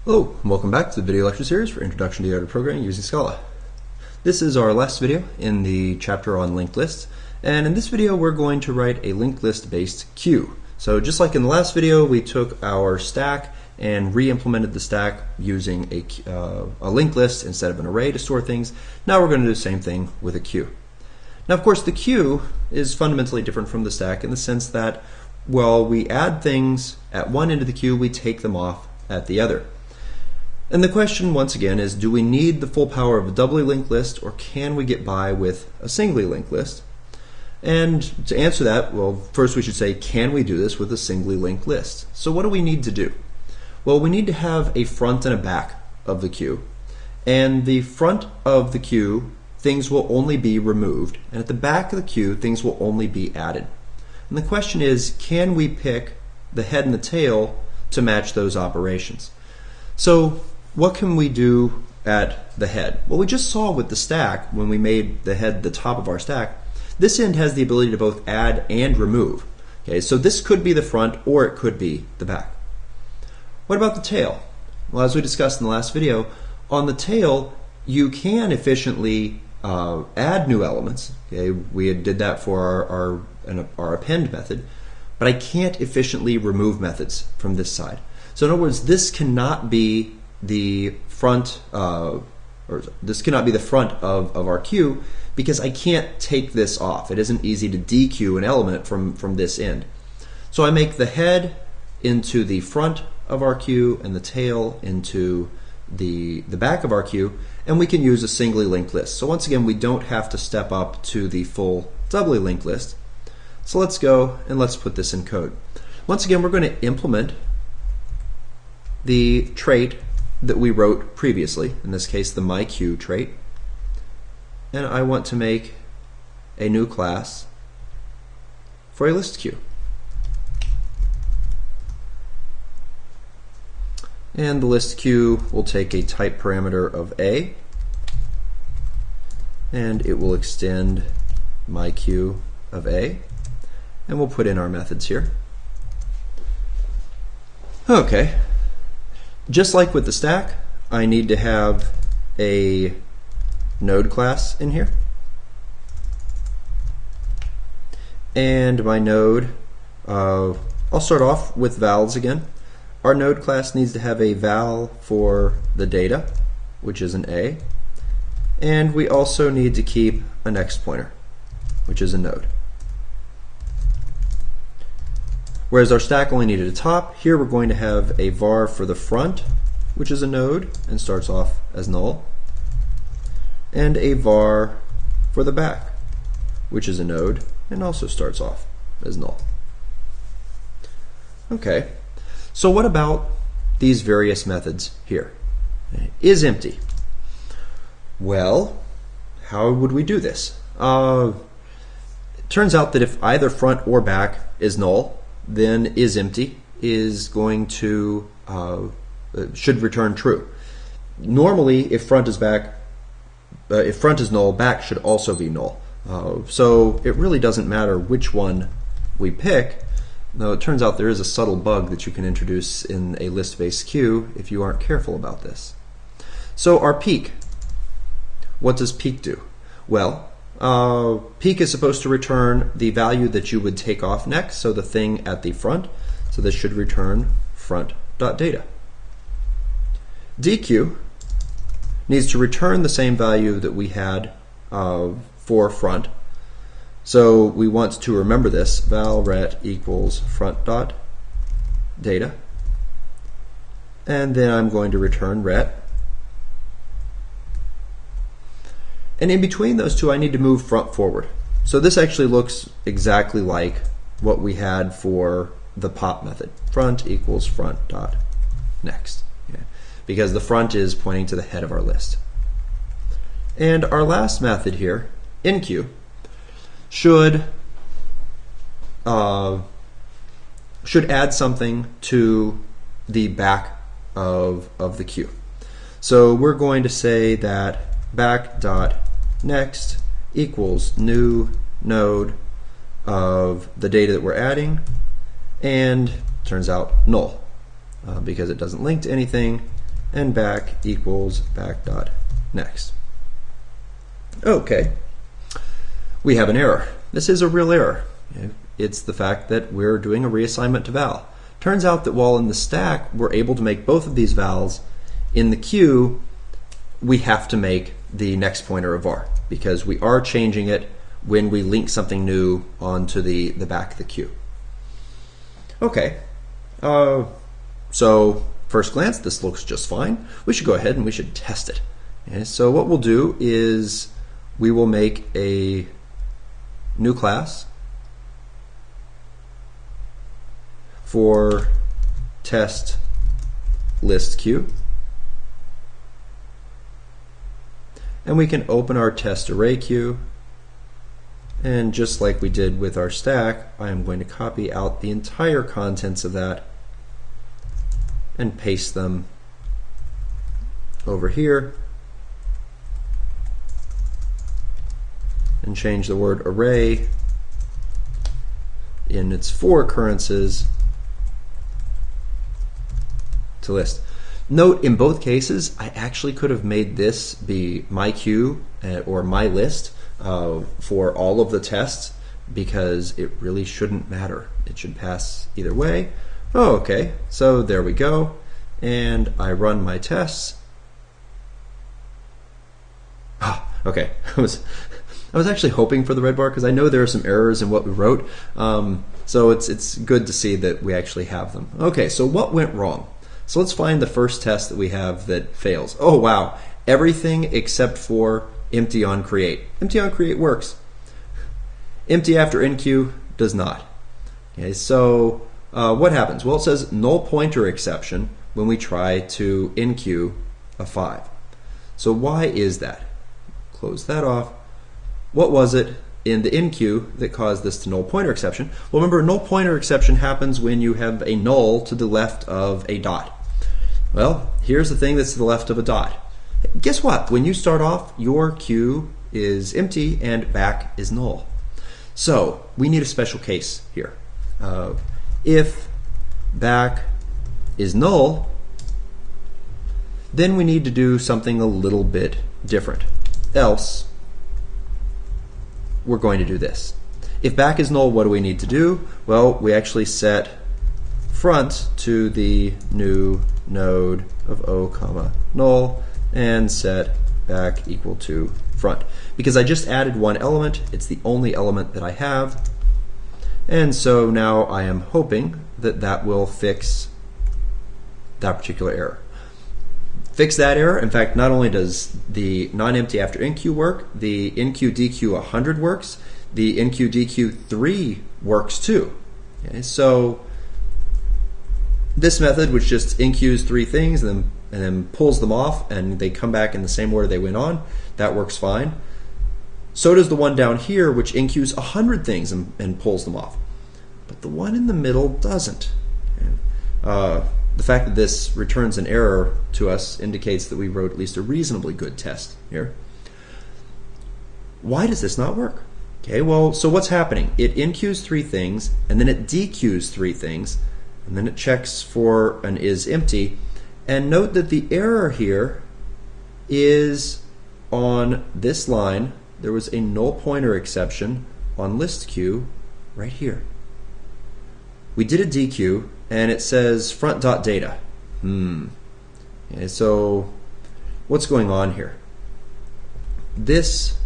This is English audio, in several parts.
Hello, and welcome back to the video lecture series for Introduction to Data Programming using Scala. This is our last video in the chapter on linked lists, and in this video we're going to write a linked list based queue. So just like in the last video, we took our stack and re-implemented the stack using a linked list instead of an array to store things. Now we're going to do the same thing with a queue. Now of course the queue is fundamentally different from the stack in the sense that, well, we add things at one end of the queue, we take them off at the other. And the question once again is, do we need the full power of a doubly linked list, or can we get by with a singly linked list? And to answer that, well, first we should say, can we do this with a singly linked list? So what do we need to do? Well, we need to have a front and a back of the queue. And the front of the queue, things will only be removed. And at the back of the queue, things will only be added. And the question is, can we pick the head and the tail to match those operations? So what can we do at the head? Well, we just saw with the stack, when we made the head the top of our stack, this end has the ability to both add and remove. Okay, so this could be the front or it could be the back. What about the tail? Well, as we discussed in the last video, on the tail you can efficiently add new elements. Okay, we did that for our append method, but I can't efficiently remove methods from this side. So in other words, this cannot be the front, or this cannot be the front of our queue, because I can't take this off. It isn't easy to dequeue an element from this end. So I make the head into the front of our queue and the tail into the back of our queue, and we can use a singly linked list. So once again, we don't have to step up to the full doubly linked list. So let's go and let's put this in code. Once again, we're going to implement the trait that we wrote previously, in this case the myQueue trait, and I want to make a new class for a list queue. And the list queue will take a type parameter of A, and it will extend myQueue of A, and we'll put in our methods here. Okay. Just like with the stack, I need to have a node class in here. And my node, I'll start off with vals again. Our node class needs to have a val for the data, which is an A. And we also need to keep a next pointer, which is a node. Whereas our stack only needed a top, here we're going to have a var for the front, which is a node and starts off as null, and a var for the back, which is a node and also starts off as null. Okay, so what about these various methods here? Is empty. Well, how would we do this? It turns out that if either front or back is null, then is empty is going to should return true. Normally, if front is null, back should also be null. So it really doesn't matter which one we pick. Though it turns out there is a subtle bug that you can introduce in a list-based queue if you aren't careful about this. So our peak, what does peak do? Well, peak is supposed to return the value that you would take off next, so the thing at the front. So this should return front.data. Dequeue needs to return the same value that we had for front. So we want to remember this, val ret equals front.data. And then I'm going to return ret. And in between those two, I need to move front forward. So this actually looks exactly like what we had for the pop method. Front equals front dot next. Okay. Because the front is pointing to the head of our list. And our last method here, enqueue, should add something to the back of the queue. So we're going to say that back.next equals new node of the data that we're adding, and turns out null because it doesn't link to anything and back equals back dot next. Okay, we have an error. This is a real error. It's the fact that we're doing a reassignment to val. Turns out that while in the stack we're able to make both of these vals, in the queue we have to make the next pointer a var because we are changing it when we link something new onto the back of the queue. Okay, so first glance this looks just fine. We should go ahead and we should test it. Okay, so what we'll do is we will make a new class for test list queue, and we can open our test array queue, and just like we did with our stack, I am going to copy out the entire contents of that and paste them over here and change the word array in its 4 occurrences to list. Note, in both cases, I actually could have made this be my queue or my list for all of the tests because it really shouldn't matter. It should pass either way. Oh, okay, so there we go. And I run my tests. Okay, I was actually hoping for the red bar because I know there are some errors in what we wrote. So it's good to see that we actually have them. Okay, so what went wrong? So let's find the first test that we have that fails. Oh wow, everything except for empty on create. Empty on create works. Empty after enqueue does not. Okay, so what happens? Well, it says null pointer exception when we try to enqueue a 5. So why is that? Close that off. What was it in the enqueue that caused this to null pointer exception? Well, remember, null pointer exception happens when you have a null to the left of a dot. Well, here's the thing that's to the left of a dot. Guess what? When you start off, your queue is empty and back is null. So we need a special case here. If back is null, then we need to do something a little bit different. Else, we're going to do this. If back is null, what do we need to do? Well, we actually set front to the new node of o comma null and set back equal to front. Because I just added one element, it's the only element that I have, and so now I am hoping that that will fix that particular error. Fix that error. In fact, not only does the non-empty after enqueue work, the enqueue dequeue 100 works, the enqueue dequeue 3 works too. Okay, so this method, which just enqueues 3 things and then pulls them off and they come back in the same order they went on, that works fine. So does the one down here, which enqueues 100 things and pulls them off. But the one in the middle doesn't. The fact that this returns an error to us indicates that we wrote at least a reasonably good test here. Why does this not work? Okay, well, so what's happening? It enqueues 3 things, and then it dequeues 3 things, and then it checks for an is empty. And note that the error here is on this line. There was a null pointer exception on list queue right here. We did a dequeue, and it says front.data. Okay, so what's going on here? This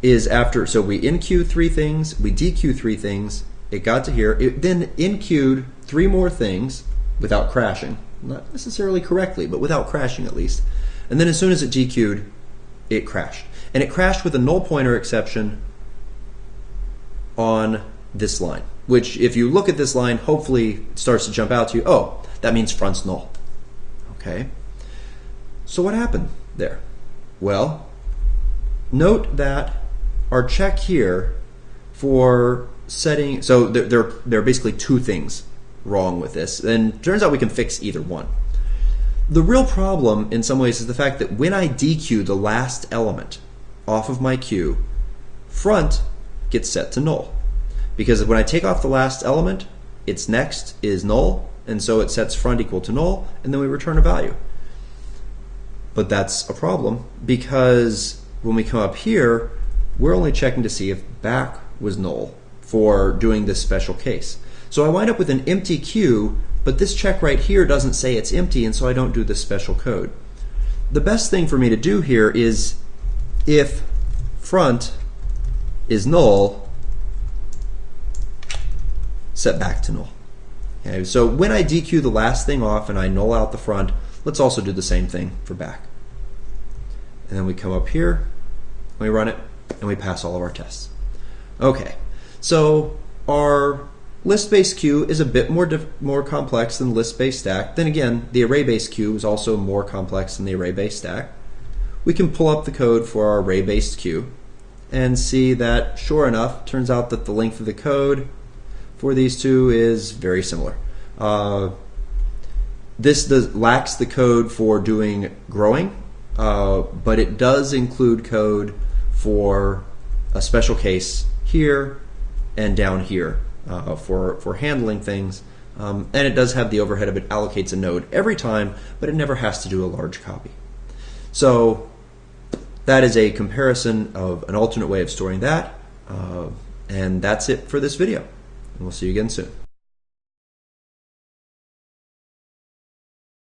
is after, so we enqueue 3 things, we dequeue 3 things, it got to here, it then enqueued 3 more things without crashing. Not necessarily correctly, but without crashing at least. And then as soon as it dequeued, it crashed. And it crashed with a null pointer exception on this line, which if you look at this line, hopefully starts to jump out to you. Oh, that means front's null. Okay. So what happened there? Well, note that our check here for setting, so there are basically 2 things wrong with this, and it turns out we can fix either one. The real problem in some ways is the fact that when I dequeue the last element off of my queue, front gets set to null. Because when I take off the last element, its next is null, and so it sets front equal to null, and then we return a value. But that's a problem because when we come up here, we're only checking to see if back was null for doing this special case. So I wind up with an empty queue, but this check right here doesn't say it's empty, and so I don't do this special code. The best thing for me to do here is if front is null, set back to null. Okay, so when I dequeue the last thing off and I null out the front, let's also do the same thing for back. And then we come up here, we run it, and we pass all of our tests. Okay, so our list-based queue is a bit more complex than list-based stack. Then again, the array-based queue is also more complex than the array-based stack. We can pull up the code for our array-based queue and see that, sure enough, turns out that the length of the code for these two is very similar. This lacks the code for doing growing, but it does include code for a special case here and down here for handling things. And it does have the overhead of it allocates a node every time, but it never has to do a large copy. So that is a comparison of an alternate way of storing that. And that's it for this video. And we'll see you again soon.